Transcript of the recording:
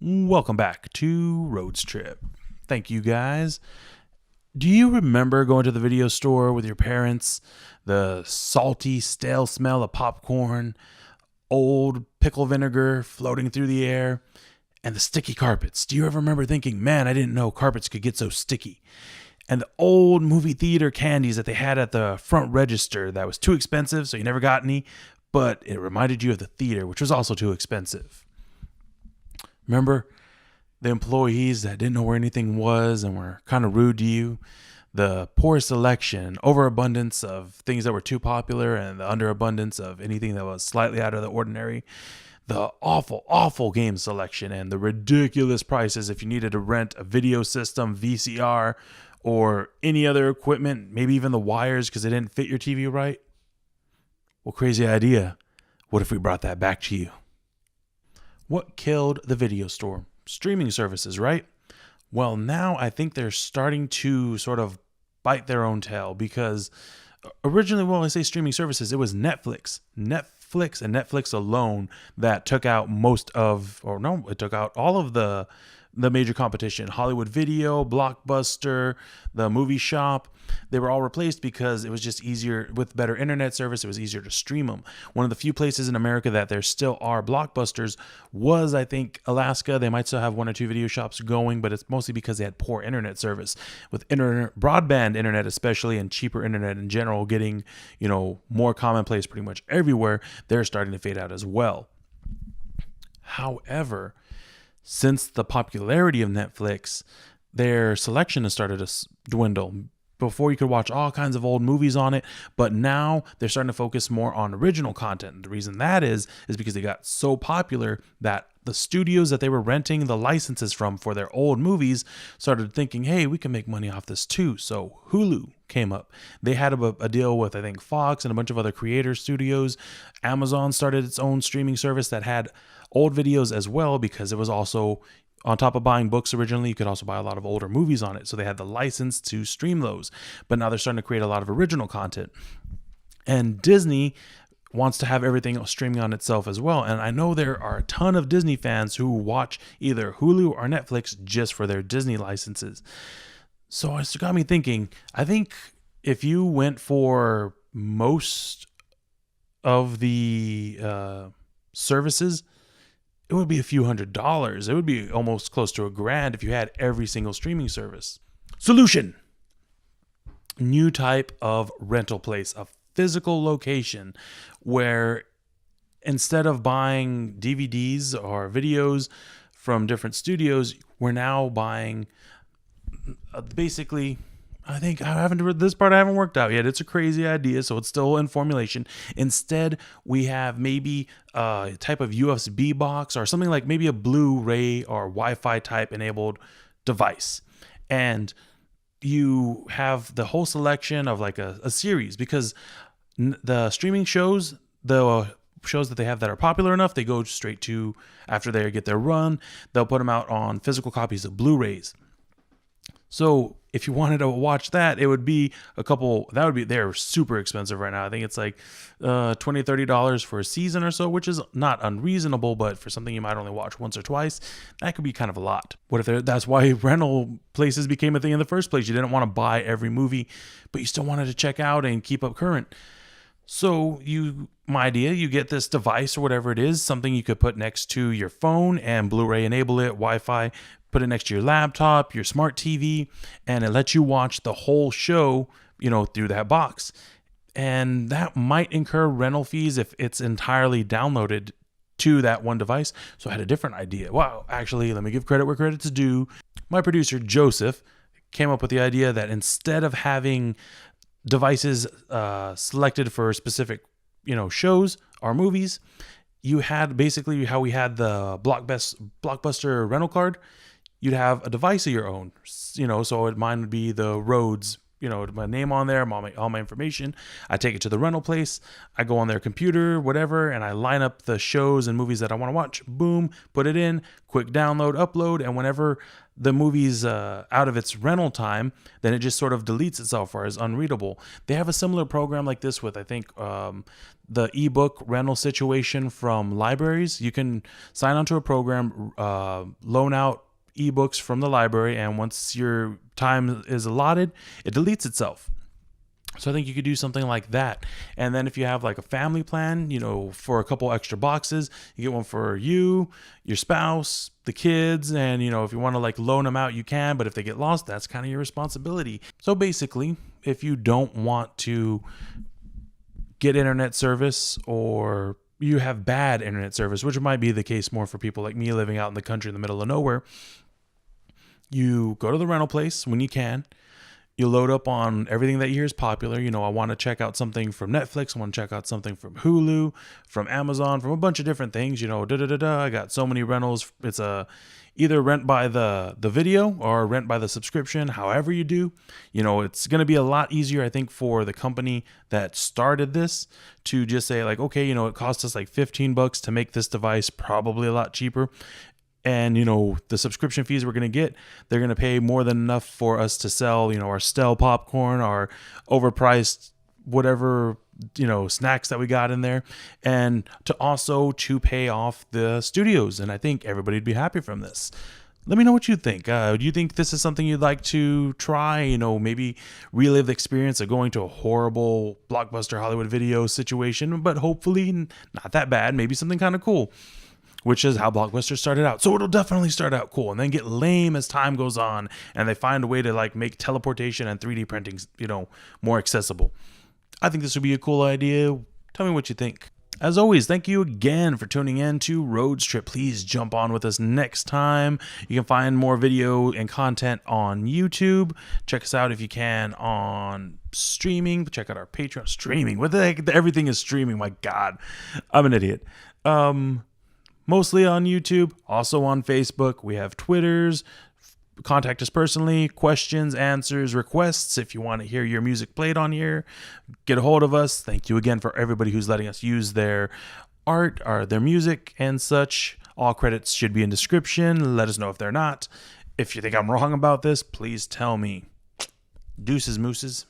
Welcome back to RodezTrip. Thank you guys. Do you remember going to the video store with your parents? The salty, stale smell of popcorn, old pickle vinegar floating through the air, and the sticky carpets. Do you ever remember thinking, man, I didn't know carpets could get so sticky? And the old movie theater candies that they had at the front register that was too expensive, so you never got any, but it reminded you of the theater, which was also too expensive. Remember the employees that didn't know where anything was and were kind of rude to you? The poor selection, overabundance of things that were too popular, and the underabundance of anything that was slightly out of the ordinary. The awful, awful game selection and the ridiculous prices if you needed to rent a video system, VCR, or any other equipment, maybe even the wires because they didn't fit your TV right. Well, crazy idea. What if we brought that back to you? What killed the video store? Streaming services, right? Well, now I think they're starting to sort of bite their own tail, because originally, when I say streaming services, it was Netflix and Netflix alone that took out it took out all of the major competition. Hollywood Video, Blockbuster, the Movie Shop, they were all replaced because it was just easier with better internet service. It was easier to stream them. One of the few places in America that there still are Blockbusters was, I think, Alaska. They might still have one or two video shops going, but it's mostly because they had poor internet service. With broadband internet especially, and cheaper internet in general getting, more commonplace pretty much everywhere, they're starting to fade out as well. However, since the popularity of Netflix, their selection has started to dwindle. Before, you could watch all kinds of old movies on it, but now they're starting to focus more on original content. The reason that is because they got so popular that the studios that they were renting the licenses from for their old movies started thinking, hey, we can make money off this too. So Hulu came up. They had a deal with, I think, Fox and a bunch of other creator studios. Amazon started its own streaming service that had old videos as well, because it was also, on top of buying books originally, you could also buy a lot of older movies on it. So they had the license to stream those. But now they're starting to create a lot of original content. And Disney wants to have everything streaming on itself as well. And I know there are a ton of Disney fans who watch either Hulu or Netflix just for their Disney licenses. So it got me thinking, I think if you went for most of the services, it would be a few $100s. It would be almost close to $1,000 if you had every single streaming service. Solution: new type of rental place, a physical location where instead of buying DVDs or videos from different studios, we're now buying basically, I think I haven't worked out yet. It's a crazy idea, so it's still in formulation. Instead, we have maybe a type of USB box or something like maybe a Blu-ray or Wi-Fi type enabled device. And you have the whole selection of like a series, because the streaming shows, the shows that they have that are popular enough, they go straight to, after they get their run, they'll put them out on physical copies of Blu-rays. So if you wanted to watch that, it would be they're super expensive right now. I think it's like $20, $30 for a season or so, which is not unreasonable, but for something you might only watch once or twice, that could be kind of a lot. That's why rental places became a thing in the first place. You didn't want to buy every movie, but you still wanted to check out and keep up current. So my idea, you get this device or whatever it is, something you could put next to your phone and Blu-ray enable it, Wi-Fi, put it next to your laptop, your smart TV, and it lets you watch the whole show, through that box. And that might incur rental fees if it's entirely downloaded to that one device. So I had a different idea. Wow, actually, let me give credit where credit's due. My producer, Joseph, came up with the idea that instead of having devices selected for specific, shows or movies, you had basically how we had the Blockbuster rental card. You'd have a device of your own, so mine would be the Rodez my name on there, all my information. I take it to the rental place. I go on their computer, whatever, and I line up the shows and movies that I want to watch. Boom, put it in, quick download, upload, and whenever the movie's out of its rental time, then it just sort of deletes itself or is unreadable. They have a similar program like this with, I think, the ebook rental situation from libraries. You can sign onto a program, loan out ebooks from the library, and once your time is allotted, it deletes itself. So I think you could do something like that. And then if you have like a family plan, for a couple extra boxes, you get one for you, your spouse, the kids, and if you want to like loan them out, you can, but if they get lost, that's kind of your responsibility. So basically, if you don't want to get internet service, or you have bad internet service, which might be the case more for people like me living out in the country in the middle of nowhere, you go to the rental place when you can. You load up on everything that you hear is popular. I want to check out something from Netflix. I want to check out something from Hulu, from Amazon, from a bunch of different things. I got so many rentals. It's either rent by the video or rent by the subscription. However you do, it's going to be a lot easier, I think, for the company that started this to just say like, okay, it costs us like $15 to make this device, probably a lot cheaper. And, the subscription fees we're going to get, they're going to pay more than enough for us to sell, our stale popcorn, our overpriced whatever, snacks that we got in there, and to pay off the studios. And I think everybody'd be happy from this. Let me know what you think. Do you think this is something you'd like to try? Maybe relive the experience of going to a horrible Blockbuster Hollywood Video situation, but hopefully not that bad. Maybe something kind of cool, which is how Blockbuster started out. So it'll definitely start out cool and then get lame as time goes on, and they find a way to like make teleportation and 3D printing, more accessible. I think this would be a cool idea. Tell me what you think. As always, thank you again for tuning in to RodezTrip. Please jump on with us next time. You can find more video and content on YouTube. Check us out if you can on streaming. Check out our Patreon. Streaming. What the heck? Everything is streaming. My God. I'm an idiot. Mostly on YouTube, also on Facebook. We have Twitters. Contact us personally, questions, answers, requests. If you want to hear your music played on here, get a hold of us. Thank you again for everybody who's letting us use their art or their music and such. All credits should be in description. Let us know if they're not. If you think I'm wrong about this, please tell me. Deuces, mooses.